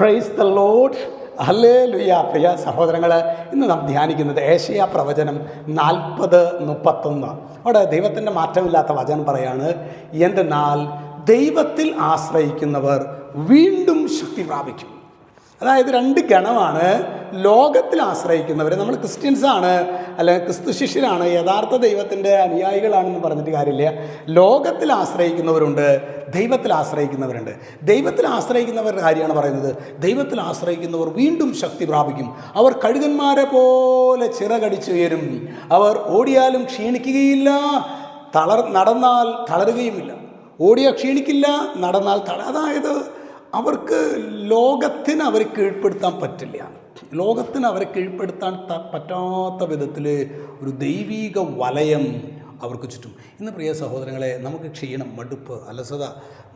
Praise the Lord. Hallelujah. പ്രിയ സഹോദരങ്ങൾ, ഇന്ന് നാം ധ്യാനിക്കുന്നത് ഏശയ്യാ പ്രവചനം 40:31. അവിടെ ദൈവത്തിൻ്റെ മാറ്റമില്ലാത്ത വചനം പറയാണ്, എന്തെന്നാൽ ദൈവത്തിൽ ആശ്രയിക്കുന്നവർ വീണ്ടും ശക്തി പ്രാപിക്കും. അതായത് രണ്ട് ഗണമാണ്. ലോകത്തിൽ ആശ്രയിക്കുന്നവർ, നമ്മൾ ക്രിസ്ത്യൻസാണ് അല്ലെങ്കിൽ ക്രിസ്തു ശിഷ്യരാണ്, യഥാർത്ഥ ദൈവത്തിൻ്റെ അനുയായികളാണെന്ന് പറഞ്ഞിട്ട് കാര്യമില്ല. ലോകത്തിൽ ആശ്രയിക്കുന്നവരുണ്ട്, ദൈവത്തിൽ ആശ്രയിക്കുന്നവരുണ്ട്. ദൈവത്തിൽ ആശ്രയിക്കുന്നവരുടെ കാര്യമാണ് പറയുന്നത്. ദൈവത്തിൽ ആശ്രയിക്കുന്നവർ വീണ്ടും ശക്തി പ്രാപിക്കും. അവർ കഴുകന്മാരെ പോലെ ചിറകടിച്ചുയരും. അവർ ഓടിയാലും ക്ഷീണിക്കുകയില്ല, നടന്നാൽ തളരുകയുമില്ല. ഓടിയാൽ ക്ഷീണിക്കില്ല, നടന്നാൽ അതായത് അവർക്ക് ലോകത്തിന് അവരെ കീഴ്പ്പെടുത്താൻ പറ്റില്ല. ലോകത്തിന് അവരെ കീഴ്പ്പെടുത്താൻ പറ്റാത്ത വിധത്തിൽ ഒരു ദൈവീക വലയം അവർക്ക് ചുറ്റും. ഇന്ന് പ്രിയ സഹോദരങ്ങളെ, നമുക്ക് ക്ഷീണം, മടുപ്പ്, അലസത,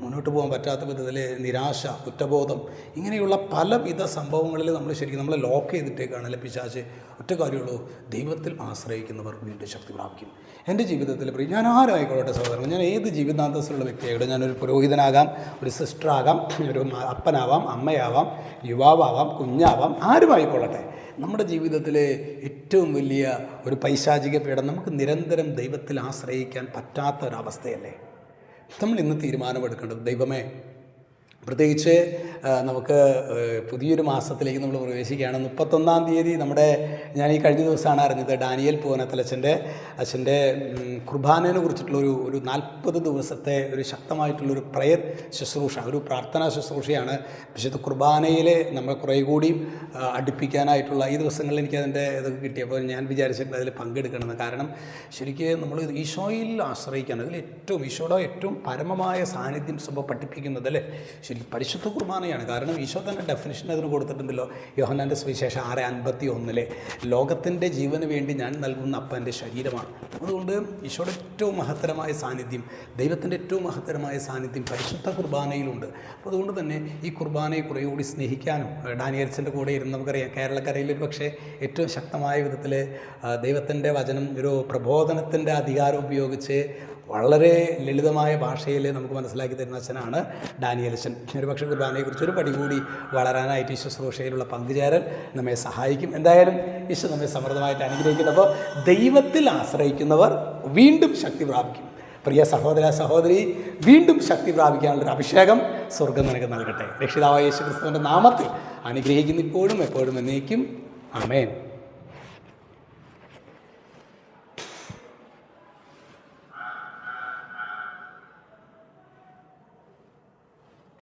മുന്നോട്ട് പോകാൻ പറ്റാത്ത വിധത്തിൽ നിരാശ, കുറ്റബോധം, ഇങ്ങനെയുള്ള പലവിധ സംഭവങ്ങളിൽ നമ്മളെ ലോക്ക് ചെയ്തിട്ടേക്കാണ് അല്ലെ പിശാച്. ഒറ്റ കാര്യമുള്ളൂ, ദൈവത്തിൽ ആശ്രയിക്കുന്നവർ വീണ്ടും ശക്തി പ്രാപിക്കും. എൻ്റെ ജീവിതത്തിൽ ഞാൻ ആരായിക്കോട്ടെ സഹോദരങ്ങൾ, ഞാൻ ഏത് ജീവിതാന്തസ്സിലുള്ള വ്യക്തിയായിക്കോട്ടെ, ഞാനൊരു പുരോഹിതനാകാം, ഒരു സിസ്റ്ററാകാം, ഒരു അപ്പനാവാം, അമ്മയാവാം, യുവാവാം, കുഞ്ഞാവാം, ആരുമായിക്കൊള്ളട്ടെ, നമ്മുടെ ജീവിതത്തിലെ ഏറ്റവും വലിയ ഒരു പൈശാചിക പീഡനം നമുക്ക് നിരന്തരം ദൈവത്തിൽ ആശ്രയിക്കാൻ പറ്റാത്ത ഒരവസ്ഥയല്ലേ. നമ്മൾ ഇന്ന് തീരുമാനമെടുക്കേണ്ടത്, ദൈവമേ, പ്രത്യേകിച്ച് നമുക്ക് പുതിയൊരു മാസത്തിലേക്ക് നമ്മൾ പ്രവേശിക്കുകയാണ്. 31-ാം തീയതി ഞാൻ ഈ കഴിഞ്ഞ ദിവസമാണ് അറിഞ്ഞത്, ഡാനിയേൽ അച്ഛൻ്റെ കുർബാനയെ കുറിച്ചിട്ടുള്ള ഒരു 40 ദിവസത്തെ ഒരു ശക്തമായിട്ടുള്ളൊരു പ്രയർ ശുശ്രൂഷ, ഒരു പ്രാർത്ഥനാ ശുശ്രൂഷയാണ്. വിശുദ്ധ കുർബാനയിൽ നമ്മൾ കുറേ കൂടി അടുപ്പിക്കാനായിട്ടുള്ള ഈ ദിവസങ്ങളിൽ എനിക്കതിൻ്റെ ഇതൊക്കെ കിട്ടിയപ്പോൾ ഞാൻ വിചാരിച്ചിട്ടുണ്ട് അതിൽ പങ്കെടുക്കണമെന്ന്. കാരണം ശരിക്കും നമ്മൾ ഈശോയിൽ ആശ്രയിക്കാൻ, ഈശോയുടെ ഏറ്റവും പരമമായ സാന്നിധ്യം സഭ പഠിപ്പിക്കുന്നത് അല്ലേ ശരി പരിശുദ്ധ കുർബാനയാണ്. കാരണം ഈശോ തന്നെ ഡെഫിനിഷൻ അതിന് കൊടുത്തിട്ടുണ്ടല്ലോ. യോഹന്നാൻ്റെ സുവിശേഷം 6:51 ലോകത്തിൻ്റെ ജീവന് വേണ്ടി ഞാൻ നൽകുന്ന അപ്പൻ്റെ ശരീരമാണ്. അതുകൊണ്ട് ഈശോയുടെ ഏറ്റവും മഹത്തരമായ സാന്നിധ്യം, ദൈവത്തിൻ്റെ ഏറ്റവും മഹത്തരമായ സാന്നിധ്യം പരിശുദ്ധ കുർബാനയിലുണ്ട്. അപ്പോൾ അതുകൊണ്ട് തന്നെ ഈ കുർബാനയെ കുറേ കൂടി സ്നേഹിക്കാനും, ഡാനിയേൽസിൻ്റെ കൂടെ ഇരുന്ന് നമുക്കറിയാം കേരളക്കരയിൽ ഒരു പക്ഷേ ഏറ്റവും ശക്തമായ വിധത്തിൽ ദൈവത്തിൻ്റെ വചനം ഒരു പ്രബോധനത്തിൻ്റെ അധികാരം ഉപയോഗിച്ച് വളരെ ലളിതമായ ഭാഷയിൽ നമുക്ക് മനസ്സിലാക്കി തരുന്ന അച്ഛനാണ് ഡാനിയേലച്ഛൻ. ഒരു പക്ഷേ കുർബാനയെക്കുറിച്ച് ഒരു പടി കൂടി വളരാനായിട്ട് ഈ ശുശ്രൂഷയിലുള്ള പങ്കുചേരൽ നമ്മെ സഹായിക്കും. എന്തായാലും ഈശോ നമ്മെ സമൃദ്ധമായിട്ട് അനുഗ്രഹിക്കുന്നു. അപ്പോൾ ദൈവത്തിൽ ആശ്രയിക്കുന്നവർ വീണ്ടും ശക്തി പ്രാപിക്കും. പ്രിയ സഹോദര സഹോദരി, വീണ്ടും ശക്തി പ്രാപിക്കാനുള്ളൊരു അഭിഷേകം സ്വർഗം നിനക്ക് നൽകട്ടെ. രക്ഷിതാവായ യേശു ക്രിസ്തുവിൻ്റെ നാമത്തിൽ അനുഗ്രഹിക്കുന്നു, ഇപ്പോഴും എപ്പോഴും എന്നേക്കും. ആമേൻ.